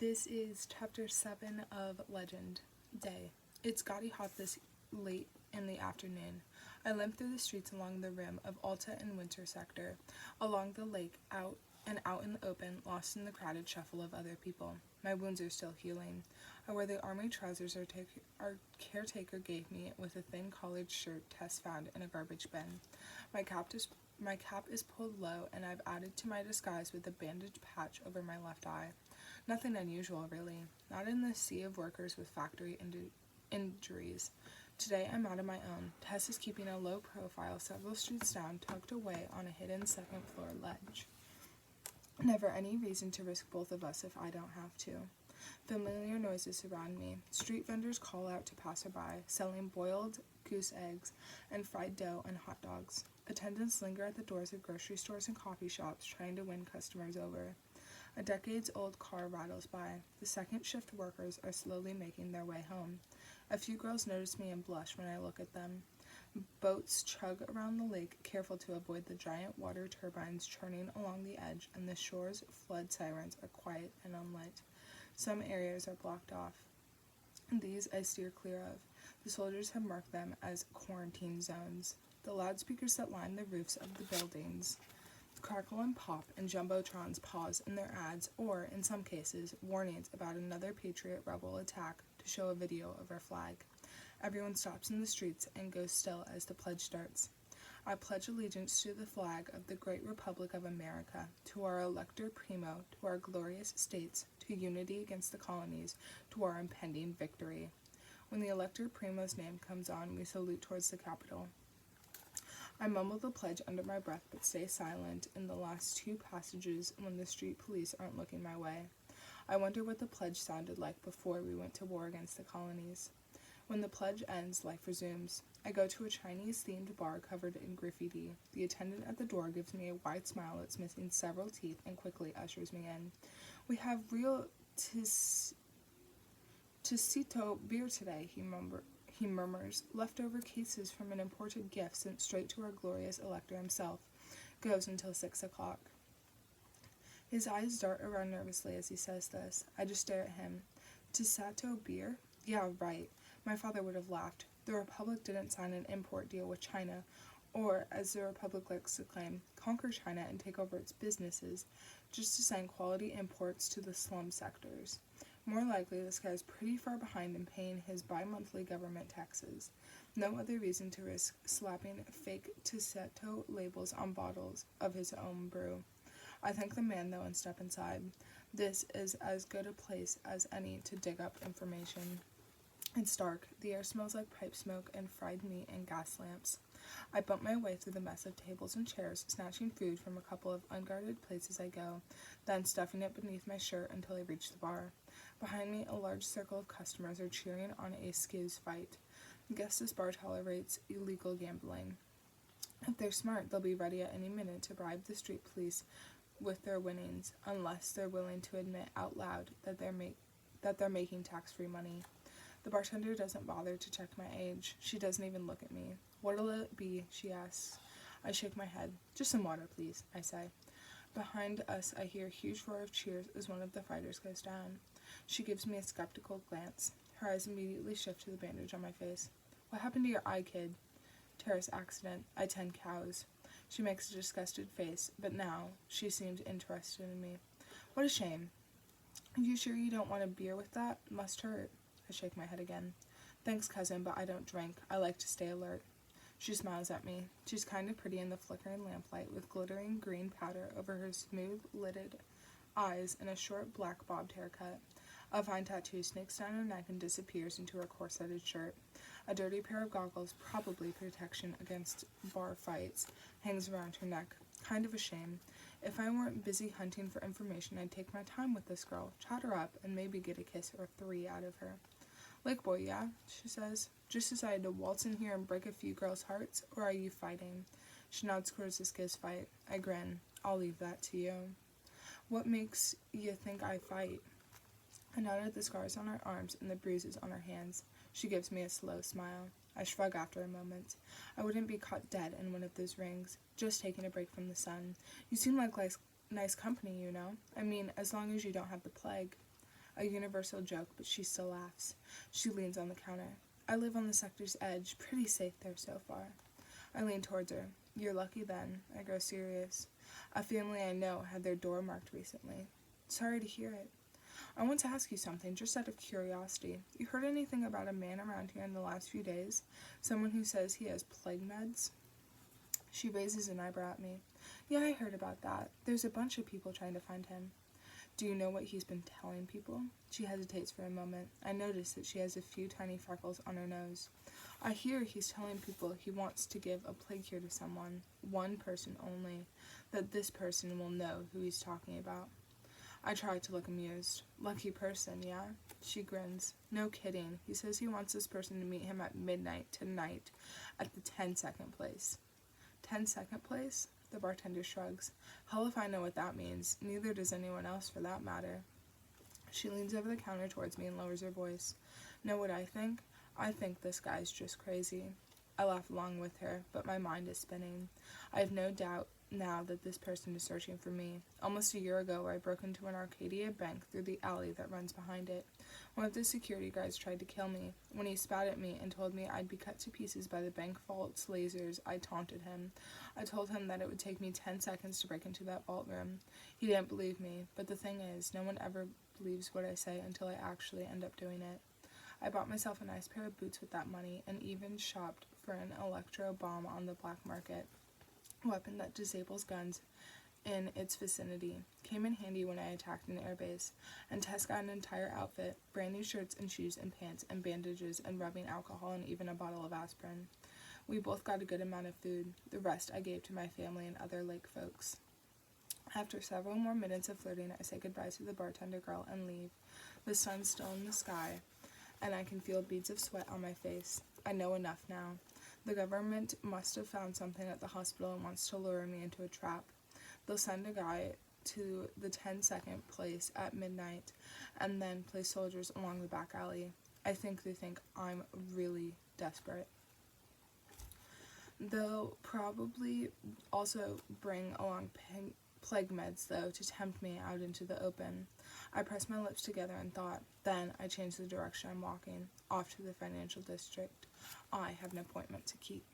This is chapter 7 of Legend. Day. It's gaudy hot this late in the afternoon. I limp through the streets along the rim of Alta and Winter sector, along the lake, out in the open, lost in the crowded shuffle of other people. My wounds are still healing. I wear the army trousers our caretaker gave me with a thin collared shirt Tess found in a garbage bin. My cap is pulled low, and I've added to my disguise with a bandaged patch over my left eye. Nothing unusual, really. Not in the sea of workers with factory injuries. Today I'm out on my own. Tess is keeping a low profile several streets down, tucked away on a hidden second-floor ledge. Never any reason to risk both of us if I don't have to. Familiar noises surround me. Street vendors call out to passerby, selling boiled goose eggs and fried dough and hot dogs. Attendants linger at the doors of grocery stores and coffee shops, trying to win customers over. A decades-old car rattles by. The second-shift workers are slowly making their way home. A few girls notice me and blush when I look at them. Boats chug around the lake, careful to avoid the giant water turbines churning along the edge, and the shore's flood sirens are quiet and unlit. Some areas are blocked off. These I steer clear of. The soldiers have marked them as quarantine zones. The loudspeakers that line the roofs of the buildings crackle and pop, and jumbotrons pause in their ads, or, in some cases, warnings about another Patriot rebel attack to show a video of our flag. Everyone stops in the streets and goes still as the pledge starts. I pledge allegiance to the flag of the great Republic of America, to our elector primo, to our glorious states, to unity against the colonies, to our impending victory. When the elector primo's name comes on, we salute towards the Capitol. I mumble the pledge under my breath, but stay silent in the last two passages when the street police aren't looking my way. I wonder what the pledge sounded like before we went to war against the colonies. When the pledge ends, life resumes. I go to a Chinese-themed bar covered in graffiti. The attendant at the door gives me a wide smile that's missing several teeth and quickly ushers me in. We have real Tecito beer today, he murmurs, leftover cases from an imported gift sent straight to our glorious elector himself. Goes until 6 o'clock. His eyes dart around nervously as he says this. I just stare at him. Tecito beer? Yeah, right. My father would have laughed. The Republic didn't sign an import deal with China, or, as the Republic likes to claim, conquer China and take over its businesses, just to send quality imports to the slum sectors. More likely, this guy's pretty far behind in paying his bi-monthly government taxes. No other reason to risk slapping fake Tecito labels on bottles of his own brew. I thank the man, though, and step inside. This is as good a place as any to dig up information. It's dark. The air smells like pipe smoke and fried meat and gas lamps. I bump my way through the mess of tables and chairs, snatching food from a couple of unguarded plates as I go, then stuffing it beneath my shirt until I reach the bar. Behind me, a large circle of customers are cheering on a skizz fight. Guess this bar tolerates illegal gambling. If they're smart, they'll be ready at any minute to bribe the street police with their winnings, unless they're willing to admit out loud that they're making tax-free money. The bartender doesn't bother to check my age. She doesn't even look at me. What'll it be? She asks. I shake my head. Just some water, please, I say. Behind us, I hear a huge roar of cheers as one of the fighters goes down. She gives me a skeptical glance. Her eyes immediately shift to the bandage on my face. What happened to your eye, kid? Terrace accident. I tend cows. She makes a disgusted face, but now she seems interested in me. What a shame. Are you sure you don't want a beer with that? Must hurt. I shake my head again. Thanks, cousin, but I don't drink. I like to stay alert. She smiles at me. She's kind of pretty in the flickering lamplight, with glittering green powder over her smooth-lidded eyes and a short black bobbed haircut. A fine tattoo snakes down her neck and disappears into her corseted shirt. A dirty pair of goggles, probably protection against bar fights, hangs around her neck. Kind of a shame. If I weren't busy hunting for information, I'd take my time with this girl, chat her up, and maybe get a kiss or 3 out of her. Lake boy, yeah? She says. Just decided to waltz in here and break a few girls' hearts, or are you fighting? She nods towards the skizz fight. I grin. I'll leave that to you. What makes you think I fight? I nod at the scars on her arms and the bruises on her hands. She gives me a slow smile. I shrug after a moment. I wouldn't be caught dead in one of those rings, just taking a break from the sun. You seem like nice company, you know. I mean, as long as you don't have the plague. A universal joke, but she still laughs. She leans on the counter. I live on the sector's edge, pretty safe there so far. I lean towards her. You're lucky then. I grow serious. A family I know had their door marked recently. Sorry to hear it. I want to ask you something, just out of curiosity. You heard anything about a man around here in the last few days? Someone who says he has plague meds? She raises an eyebrow at me. Yeah, I heard about that. There's a bunch of people trying to find him. Do you know what he's been telling people? She hesitates for a moment. I notice that she has a few tiny freckles on her nose. I hear he's telling people he wants to give a plague cure to someone, one person only, that this person will know who he's talking about. I try to look amused. Lucky person, yeah? She grins. No kidding. He says he wants this person to meet him at midnight tonight at the 10-second place. 10-second place? The bartender shrugs. Hell if I know what that means. Neither does anyone else for that matter. She leans over the counter towards me and lowers her voice. Know what I think? I think this guy's just crazy. I laugh along with her, but my mind is spinning. I have no doubt now that this person is searching for me. Almost a year ago, I broke into an Arcadia bank through the alley that runs behind it. One of the security guards tried to kill me. When he spat at me and told me I'd be cut to pieces by the bank vault's lasers, I taunted him. I told him that it would take me 10 seconds to break into that vault room. He didn't believe me, but the thing is, no one ever believes what I say until I actually end up doing it. I bought myself a nice pair of boots with that money and even shopped for an electro bomb on the black market. A weapon that disables guns in its vicinity. Came in handy when I attacked an airbase, and Tess got an entire outfit, brand new shirts and shoes and pants and bandages and rubbing alcohol and even a bottle of aspirin. We both got a good amount of food. The rest I gave to my family and other lake folks. After several more minutes of flirting, I say goodbye to the bartender girl and leave. The sun's still in the sky, and I can feel beads of sweat on my face. I know enough now. The government must have found something at the hospital and wants to lure me into a trap. They'll send a guy to the 10-second place at midnight and then place soldiers along the back alley. I think they think I'm really desperate. They'll probably also bring along plague meds, though, to tempt me out into the open. I press my lips together in thought. Then I change the direction I'm walking, off to the financial district. I have an appointment to keep.